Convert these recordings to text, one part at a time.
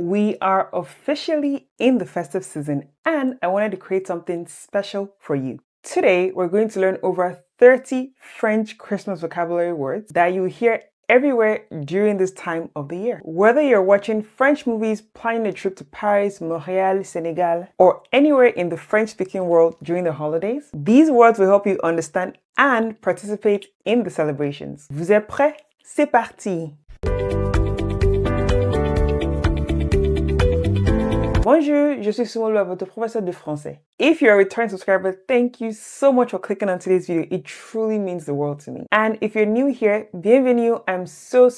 We are officially in the festive season and I wanted to create something special for you. Today, we're going to learn over 30 French Christmas vocabulary words that you hear everywhere during this time of the year. Whether you're watching French movies, planning a trip to Paris, Montreal, Senegal, or anywhere in the French-speaking world during the holidays, these words will help you understand and participate in the celebrations. Vous êtes prêts? C'est parti! Bonjour, je suis Sumolu, votre professeur de français. If you're a return subscriber, thank you so much for clicking on today's video. It truly means the world to me. And if you're new here, bienvenue. I'm so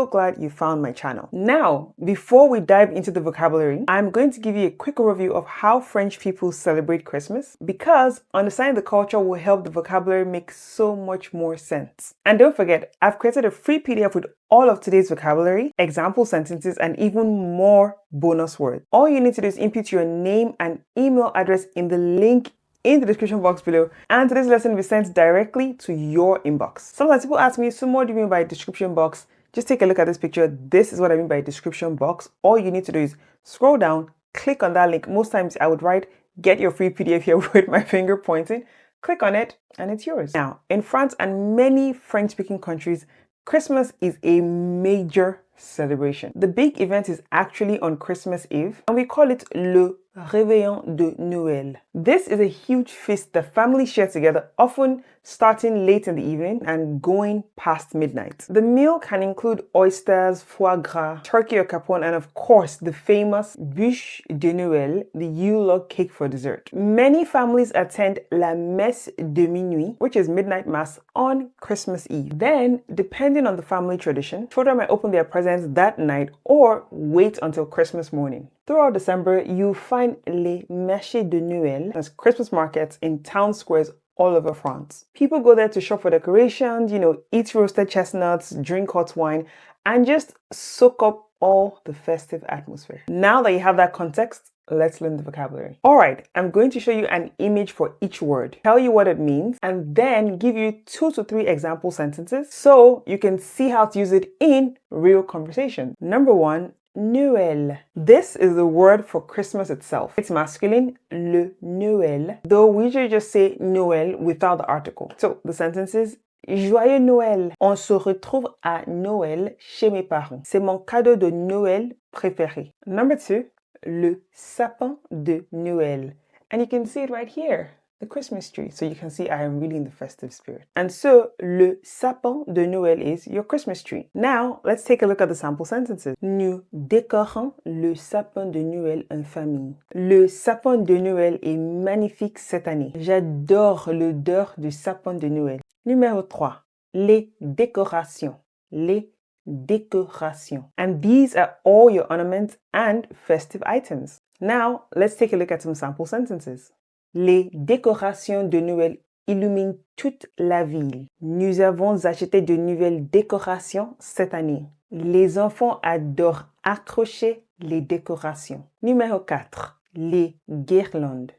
glad you found my channel. Now, before we dive into the vocabulary, I'm going to give you a quick overview of how French people celebrate Christmas because understanding the culture will help the vocabulary make so much more sense. And don't forget, I've created a free PDF with all of today's vocabulary, example sentences, and even more bonus words. All you need to do is input your name and email address in the link in the description box below, and today's lesson will be sent directly to your inbox. Sometimes people ask me, so what do you mean by description box? Just take a look at this picture. This is what I mean by description box. All you need to do is scroll down, click on that link. Most times I would write, get your free PDF here with my finger pointing. Click on it and it's yours. Now, in France and many French-speaking countries, Christmas is a major celebration. The big event is actually on Christmas Eve, and we call it Le Réveillon de Noël. This is a huge feast that families share together, often starting late in the evening and going past midnight. The meal can include oysters, foie gras, turkey or capon, and of course the famous bûche de Noël, the Yule log cake for dessert. Many families attend la messe de minuit, which is midnight mass on Christmas Eve. Then, depending on the family tradition, children might open their presents that night or wait until Christmas morning. Throughout December, you find les marchés de Noël, as Christmas markets in town squares all over France. People go there to shop for decorations, eat roasted chestnuts, drink hot wine, and just soak up all the festive atmosphere. Now that you have that context, let's learn the vocabulary. All right, I'm going to show you an image for each word, tell you what it means, and then give you 2 to 3 example sentences so you can see how to use it in real conversation. Number 1, Noël. This is the word for Christmas itself. It's masculine, le Noël, though we usually just say Noël without the article. So the sentence is Joyeux Noël. On se retrouve à Noël chez mes parents. C'est mon cadeau de Noël préféré. Number 2, le sapin de Noël. And you can see it right here, the Christmas tree. So you can see I am really in the festive spirit. And so, le sapin de Noël is your Christmas tree. Now, let's take a look at the sample sentences. Nous décorons le sapin de Noël en famille. Le sapin de Noël est magnifique cette année. J'adore l'odeur du sapin de Noël. Numéro 3. Les décorations. Les décorations. And these are all your ornaments and festive items. Now, let's take a look at some sample sentences. Les décorations de Noël illuminent toute la ville. Nous avons acheté de nouvelles décorations cette année. Les enfants adorent accrocher les décorations. Numéro 4. Les guirlandes.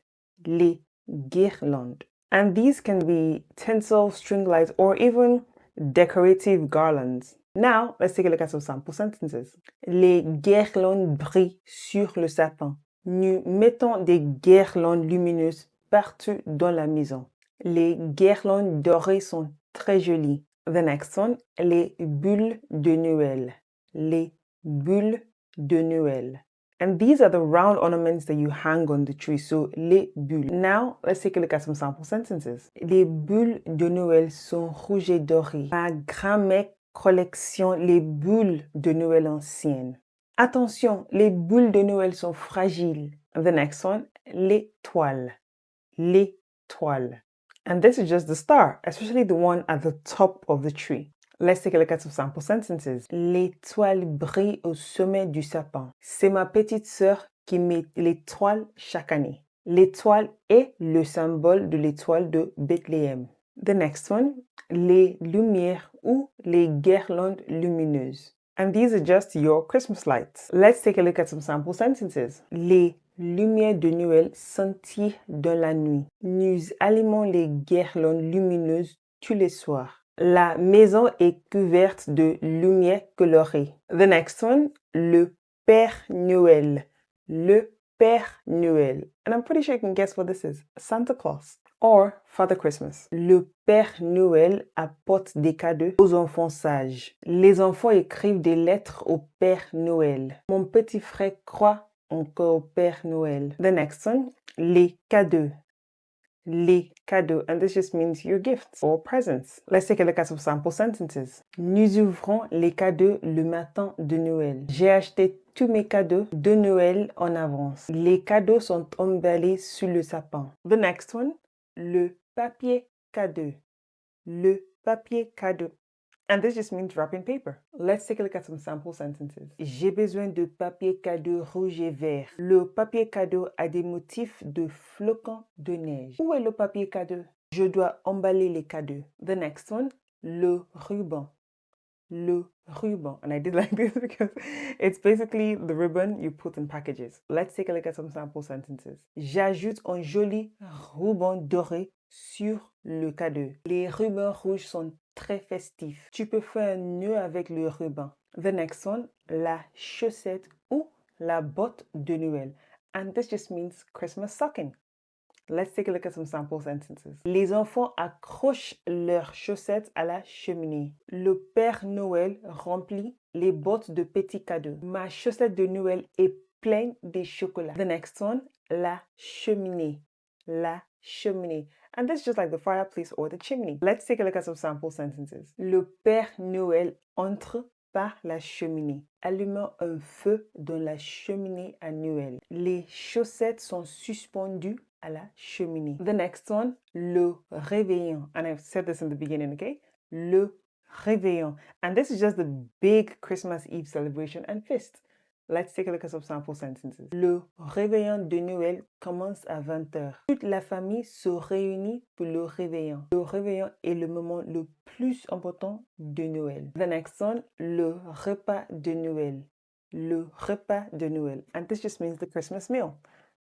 Les guirlandes. And these can be tinsel, string lights, or even decorative garlands. Now, let's take a look at some sample sentences. Les guirlandes brillent sur le sapin. Nous mettons des guirlandes lumineuses partout dans la maison. Les guirlandes dorées sont très jolies. The next one, les bulles de Noël. Les bulles de Noël. And these are the round ornaments that you hang on the tree, so les bulles. Now, let's take a look at some sample sentences. Les bulles de Noël sont rouges et dorées. Ma grand-mère collectionne les bulles de Noël anciennes. Attention, les boules de Noël sont fragiles. The next one, les toiles. Les toiles. And this is just the star, especially the one at the top of the tree. Let's take a look at some sample sentences. Les toiles brillent au sommet du sapin. C'est ma petite sœur qui met l'étoile chaque année. L'étoile est le symbole de l'étoile de Bethléem. The next one, les lumières ou les guirlandes lumineuses. And these are just your Christmas lights. Let's take a look at some sample sentences. Les lumières de Noël scintillent dans la nuit. Nous allumons les guirlandes lumineuses tous les soirs. La maison est couverte de lumière colorée. The next one, le Père Noël. Le Père Noël. And I'm pretty sure you can guess what this is. Santa Claus or Father Christmas. Le Père Noël apporte des cadeaux aux enfants sages. Les enfants écrivent des lettres au Père Noël. Mon petit frère croit encore au Père Noël. The next one, les cadeaux. Les cadeaux, and this just means your gifts or presents. Let's take a look at some sample sentences. Nous ouvrons les cadeaux le matin de Noël. J'ai acheté tous mes cadeaux de Noël en avance. Les cadeaux sont emballés sous le sapin. The next one, le papier cadeau. Le papier cadeau. And this just means wrapping paper. Let's take a look at some sample sentences. J'ai besoin de papier cadeau rouge et vert. Le papier cadeau a des motifs de flocons de neige. Où est le papier cadeau? Je dois emballer les cadeaux. The next one, le ruban. Le ruban. And I did like this because it's basically the ribbon you put in packages. Let's take a look at some sample sentences. J'ajoute un joli ruban doré sur le cadeau. Les rubans rouges sont très festifs. Tu peux faire un nœud avec le ruban. The next one, la chaussette ou la botte de Noël. And this just means Christmas stocking. Let's take a look at some sample sentences. Les enfants accrochent leurs chaussettes à la cheminée. Le Père Noël remplit les bottes de petits cadeaux. Ma chaussette de Noël est pleine de chocolat. The next one, la cheminée. La cheminée. And this is just like the fireplace or the chimney. Let's take a look at some sample sentences. Le Père Noël entre par la cheminée, allumant un feu dans la cheminée à Noël. Les chaussettes sont suspendues à la cheminée. The next one, le réveillon. And I've said this in the beginning, okay? Le réveillon. And this is just the big Christmas Eve celebration and feast. Let's take a look at some sample sentences. Le réveillon de Noël commence à 20h. Toute la famille se réunit pour le réveillon. Le réveillon est le moment le plus important de Noël. The next one, le repas de Noël. Le repas de Noël. And this just means the Christmas meal.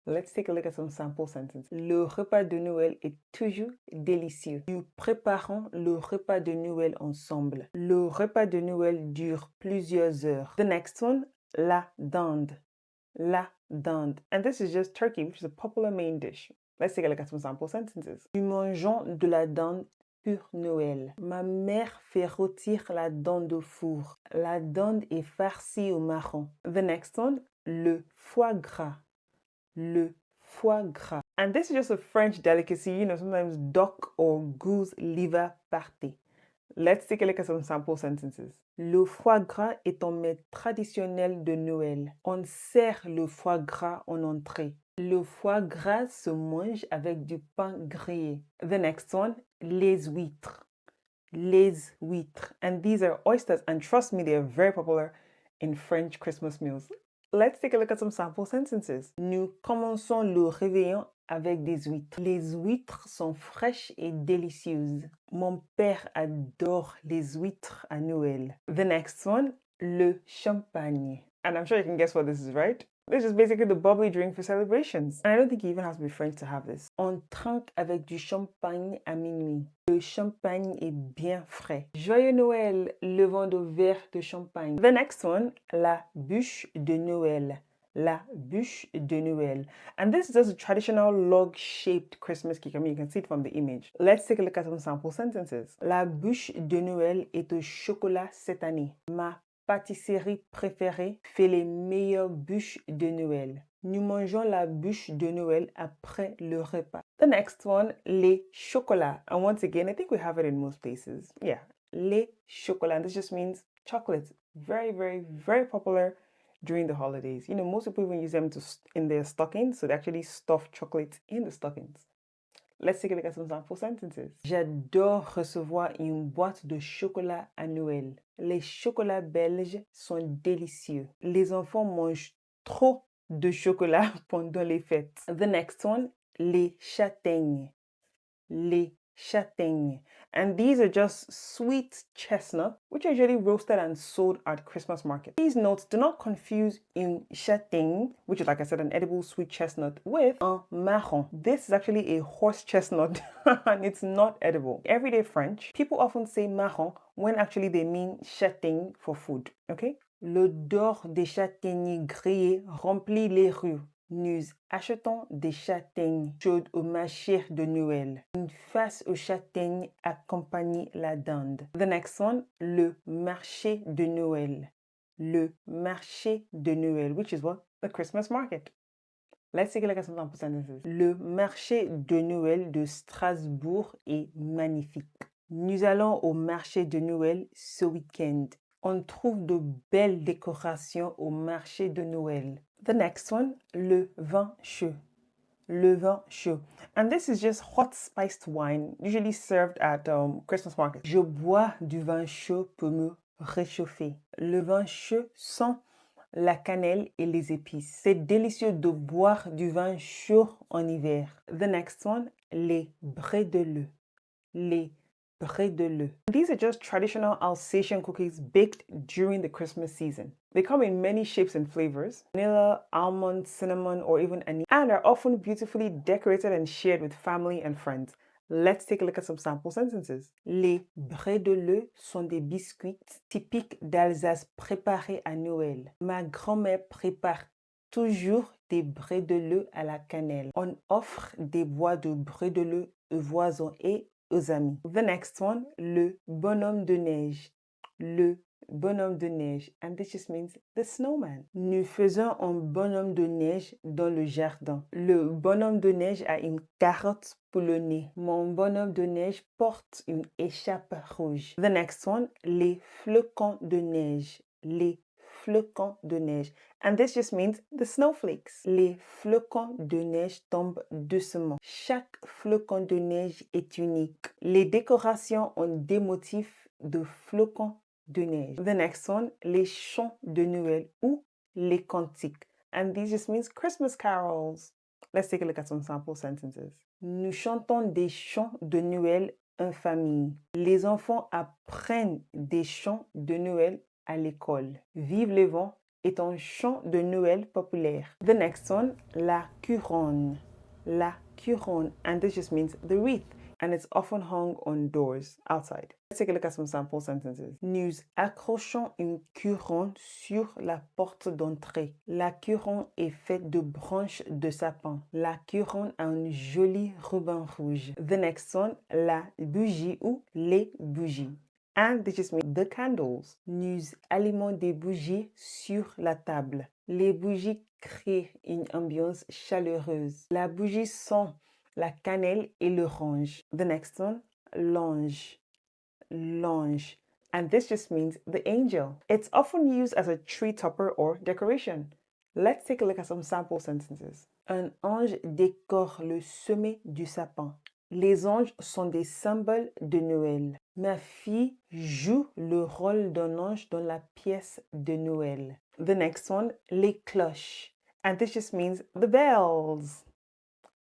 Let's take a look at some sample sentences. Le repas de Noël est toujours délicieux. Nous préparons le repas de Noël ensemble. Le repas de Noël dure plusieurs heures. The next one, la dinde. La dinde. And this is just turkey, which is a popular main dish. Let's take a look at some sample sentences. Nous mangeons de la dinde pour Noël. Ma mère fait rôtir la dinde au four. La dinde est farcie au marron. The next one, le foie gras. Le foie gras. And this is just a French delicacy, you know, sometimes duck or goose liver party. Let's take a look at some sample sentences. Le foie gras est un mets traditionnel de Noël. On sert le foie gras en entrée. Le foie gras se mange avec du pain grillé. The next one, les huîtres. Les huîtres. And these are oysters, and trust me, they are very popular in French Christmas meals. Let's take a look at some sample sentences. Nous commençons le réveillon avec des huîtres. Les huîtres sont fraîches et délicieuses. Mon père adore les huîtres à Noël. The next one, le champagne. And I'm sure you can guess what this is, right? This is basically the bubbly drink for celebrations. And I don't think you even have to be French to have this. On trinque avec du champagne à minuit. Le champagne est bien frais. Joyeux Noël, le vent de verre de champagne. The next one, la bûche de Noël. La bûche de Noël. And this is just a traditional log-shaped Christmas cake. I mean, you can see it from the image. Let's take a look at some sample sentences. La bûche de Noël est au chocolat cette année. Ma pâtisserie préférée fait les meilleures bûches de Noël. Nous mangeons la bûche de Noël après le repas. The next one, les chocolats. And once again, I think we have it in most places. Yeah, les chocolats. And this just means chocolates. Very, very, very popular during the holidays. You know, most people even use them in their stockings, so they actually stuff chocolates in the stockings. Let's take a look at some sample sentences. J'adore recevoir une boîte de chocolat à Noël. Les chocolats belges sont délicieux. Les enfants mangent trop de chocolat pendant les fêtes. The next one, les châtaignes. Les châtaignes. And these are just sweet chestnut, which are usually roasted and sold at Christmas market. Please note, do not confuse une châtaigne, which is, like I said, an edible sweet chestnut, with un marron. This is actually a horse chestnut and it's not edible. Everyday French, people often say marron when actually they mean châtaigne for food, okay? L'odeur des châtaigniers grillés remplit les rues. Nous achetons des châtaignes chaudes au marché de Noël. Une face aux châtaignes accompagne la dinde. The next one, le marché de Noël. Le marché de Noël, which is what? The Christmas market. Let's take a look at some sample sentences. Le marché de Noël de Strasbourg est magnifique. Nous allons au marché de Noël ce week-end. On trouve de belles décorations au marché de Noël. The next one, le vin chaud. Le vin chaud. And this is just hot spiced wine, usually served at Christmas market. Je bois du vin chaud pour me réchauffer. Le vin chaud sent la cannelle et les épices. C'est délicieux de boire du vin chaud en hiver. The next one, les brédeleux. Les brédeleux. These are just traditional Alsatian cookies baked during the Christmas season. They come in many shapes and flavors, vanilla, almond, cinnamon, or even anise, and are often beautifully decorated and shared with family and friends. Let's take a look at some sample sentences. Les brédeleux sont des biscuits typiques d'Alsace préparés à Noël. Ma grand-mère prépare toujours des brédeleux à la cannelle. On offre des bois de brédeleux aux voisins et aux amis. The next one, le bonhomme de neige. Le bonhomme de neige. And this just means the snowman. Nous faisons un bonhomme de neige dans le jardin. Le bonhomme de neige a une carotte pour le nez. Mon bonhomme de neige porte une écharpe rouge. The next one, les flocons de neige. Les flocons de neige. And this just means the snowflakes. Les flocons de neige tombent doucement. Chaque flocon de neige est unique. Les décorations ont des motifs de flocons de neige. The next one, les chants de Noël ou les cantiques. And this just means Christmas carols. Let's take a look at some sample sentences. Nous chantons des chants de Noël en famille. Les enfants apprennent des chants de Noël à l'école. Vive le vent est un chant de Noël populaire. The next one, la couronne. La couronne. And this just means the wreath. And it's often hung on doors outside. Let's take a look at some sample sentences. Nous accrochons une couronne sur la porte d'entrée. La couronne est faite de branches de sapin. La couronne a un joli ruban rouge. The next one, la bougie ou les bougies. And this just means the candles. Nous allumons des bougies sur la table. Les bougies créent une ambiance chaleureuse. La bougie sent la cannelle et l'orange. The next one, l'ange. L'ange. And this just means the angel. It's often used as a tree topper or decoration. Let's take a look at some sample sentences. Un ange décore le sommet du sapin. Les anges sont des symboles de Noël. Ma fille joue le rôle d'un ange dans la pièce de Noël. The next one, les cloches. And this just means the bells.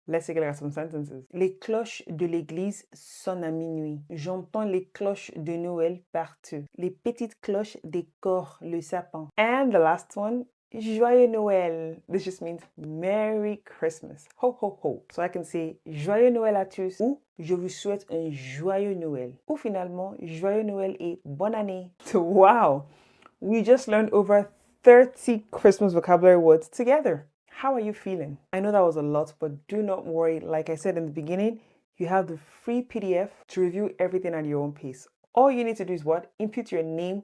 Let's take a look at some sentences. Les cloches de l'église sonnent à minuit. J'entends les cloches de Noël partout. Les petites cloches décorent le sapin. And the last one, Joyeux Noël. This just means Merry Christmas. Ho, ho, ho. So I can say Joyeux Noël à tous ou je vous souhaite un joyeux Noël. Ou finalement, Joyeux Noël et bonne année. Wow! We just learned over 30 Christmas vocabulary words together. How are you feeling? I know that was a lot, but do not worry. Like I said in the beginning, you have the free PDF to review everything at your own pace. All you need to do is what? Input your name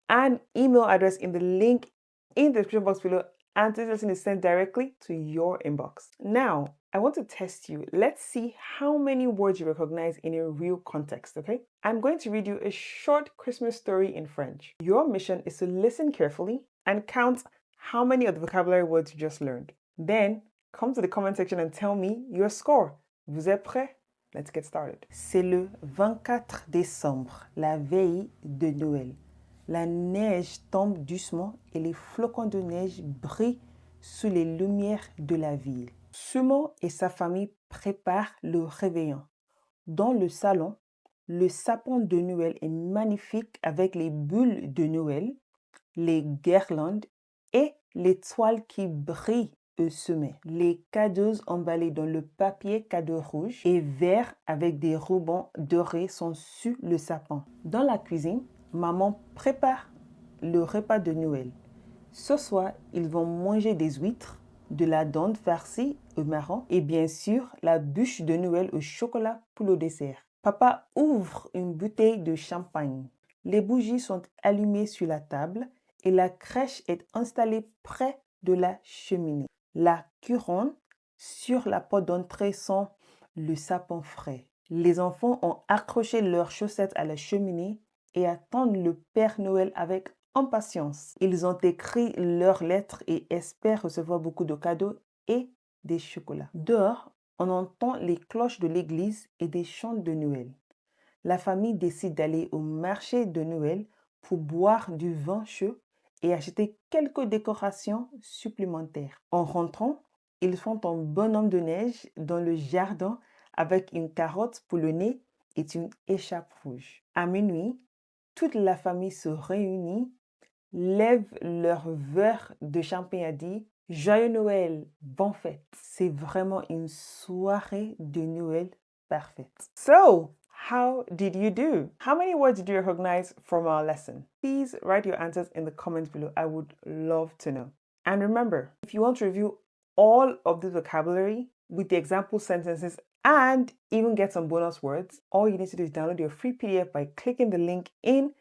and email address in the link in the description box below, and this lesson is sent directly to your inbox. Now, I want to test you. Let's see how many words you recognize in a real context, okay? I'm going to read you a short Christmas story in French. Your mission is to listen carefully and count how many of the vocabulary words you just learned. Then, come to the comment section and tell me your score. Vous êtes prêts? Let's get started. C'est le 24 décembre, la veille de Noël. La neige tombe doucement et les flocons de neige brillent sous les lumières de la ville. Sumo et sa famille préparent le réveillon. Dans le salon, le sapin de Noël est magnifique avec les boules de Noël, les guirlandes et les toiles qui brillent au sommet. Les cadeaux emballés dans le papier cadeau rouge et vert avec des rubans dorés sont sur le sapin. Dans la cuisine, maman prépare le repas de Noël. Ce soir, ils vont manger des huîtres, de la dinde farcie au marron et bien sûr la bûche de Noël au chocolat pour le dessert. Papa ouvre une bouteille de champagne. Les bougies sont allumées sur la table et la crèche est installée près de la cheminée. La couronne sur la porte d'entrée sent le sapin frais. Les enfants ont accroché leurs chaussettes à la cheminée et attendent le Père Noël avec impatience. Ils ont écrit leurs lettres et espèrent recevoir beaucoup de cadeaux et des chocolats. Dehors, on entend les cloches de l'église et des chants de Noël. La famille décide d'aller au marché de Noël pour boire du vin chaud et acheter quelques décorations supplémentaires. En rentrant, ils font un bonhomme de neige dans le jardin avec une carotte pour le nez et une écharpe rouge. À minuit, toute la famille se réunit, lève leur verre de champagne et dit « Joyeux Noël, bonne fête ». C'est vraiment une soirée de Noël parfaite. So, how did you do? How many words did you recognize from our lesson? Please write your answers in the comments below. I would love to know. And remember, if you want to review all of the vocabulary with the example sentences and even get some bonus words, all you need to do is download your free PDF by clicking the link in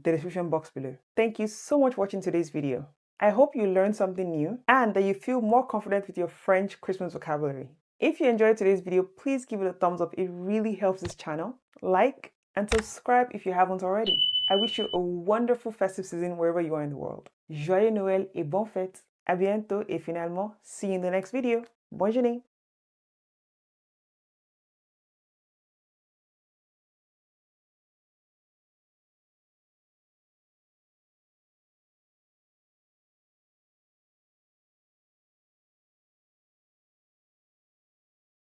the description box below. Thank you so much for watching today's video. I hope you learned something new and that you feel more confident with your French Christmas vocabulary. If you enjoyed today's video, please give it a thumbs up. It really helps this channel. Like and subscribe if you haven't already. I wish you a wonderful festive season wherever you are in the world. Joyeux Noël et bonne fête. À bientôt et finalement, see you in the next video. Bonne journée.